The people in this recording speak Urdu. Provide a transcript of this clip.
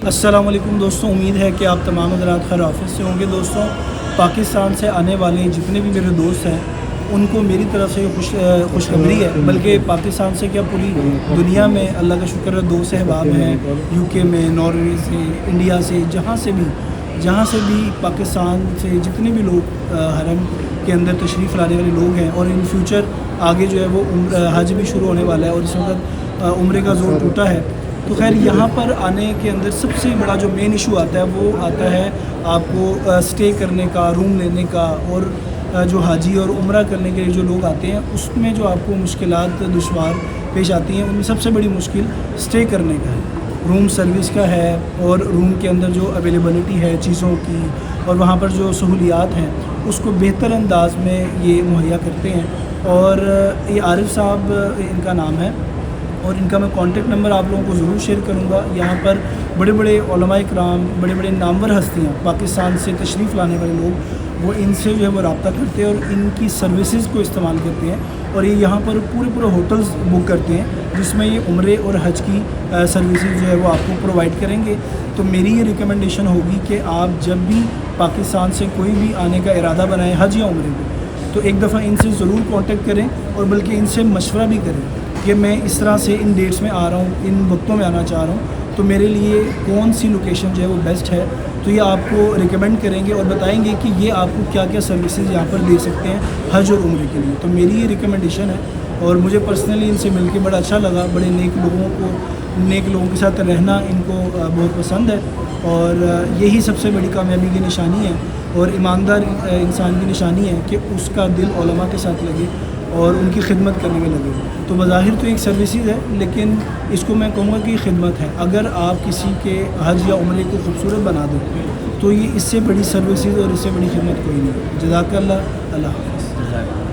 السلام علیکم دوستوں، امید ہے کہ آپ تمام حضرات خیر آفس سے ہوں گے۔ دوستوں، پاکستان سے آنے والے جتنے بھی میرے دوست ہیں ان کو میری طرف سے خوشخبری ہے، بلکہ پاکستان سے کیا پوری دنیا میں اللہ کا شکر ہے دوست احباب ہیں، یو کے میں، ناروے سے، انڈیا سے، جہاں سے بھی پاکستان سے جتنے بھی لوگ حرم کے اندر تشریف لانے والے لوگ ہیں، اور ان فیوچر آگے جو ہے وہ حج بھی شروع ہونے والا ہے، اور اس وقت عمرے کا زور ٹوٹا ہے۔ تو خیر یہاں پر آنے کے اندر سب سے بڑا جو مین ایشو آتا ہے وہ آتا ہے آپ کو اسٹے کرنے کا، روم لینے کا، اور جو حاجی اور عمرہ کرنے کے لیے جو لوگ آتے ہیں اس میں جو آپ کو مشکلات دشوار پیش آتی ہیں، ان میں سب سے بڑی مشکل اسٹے کرنے کا ہے، روم سروس کا ہے، اور روم کے اندر جو اویلیبلٹی ہے چیزوں کی اور وہاں پر جو سہولیات ہیں اس کو بہتر انداز میں یہ مہیا کرتے ہیں۔ اور یہ عارف صاحب ان کا نام ہے، اور ان کا میں کانٹیکٹ نمبر آپ لوگوں کو ضرور شیئر کروں گا۔ یہاں پر بڑے بڑے علماء کرام، بڑے بڑے نامور ہستیاں پاکستان سے تشریف لانے والے لوگ وہ ان سے جو ہے وہ رابطہ کرتے ہیں اور ان کی سروسز کو استعمال کرتے ہیں، اور یہ یہاں پر پورے ہوٹلز بک کرتے ہیں جس میں یہ عمرے اور حج کی سروسز جو ہے وہ آپ کو پرووائڈ کریں گے۔ تو میری یہ ریکمنڈیشن ہوگی کہ آپ جب بھی پاکستان سے کوئی بھی آنے کا ارادہ بنائیں حج یا عمرے میں، تو ایک دفعہ ان سے ضرور کانٹیکٹ کریں، اور بلکہ ان سے مشورہ بھی کریں کہ میں اس طرح سے ان ڈیٹس میں آ رہا ہوں، ان وقتوں میں آنا چاہ رہا ہوں، تو میرے لیے کون سی لوکیشن جو ہے وہ بیسٹ ہے۔ تو یہ آپ کو ریکمینڈ کریں گے اور بتائیں گے کہ یہ آپ کو کیا کیا سروسز یہاں پر دے سکتے ہیں حج اور عمرے کے لیے۔ تو میری یہ ریکمنڈیشن ہے، اور مجھے پرسنلی ان سے مل کے بڑا اچھا لگا۔ بڑے نیک لوگوں کے ساتھ رہنا ان کو بہت پسند ہے، اور یہی سب سے بڑی کامیابی کی نشانی ہے، اور ایماندار انسان کی نشانی ہے کہ اس کا دل علماء کے ساتھ لگے اور ان کی خدمت کرنے میں لگے۔ تو بظاہر تو ایک سروسز ہے، لیکن اس کو میں کہوں گا کہ خدمت ہے۔ اگر آپ کسی کے حج یا عمرے کو خوبصورت بنا دیں تو یہ اس سے بڑی سروسز اور اس سے بڑی خدمت کوئی نہیں ہے۔ جزاک اللہ، اللہ حافظ۔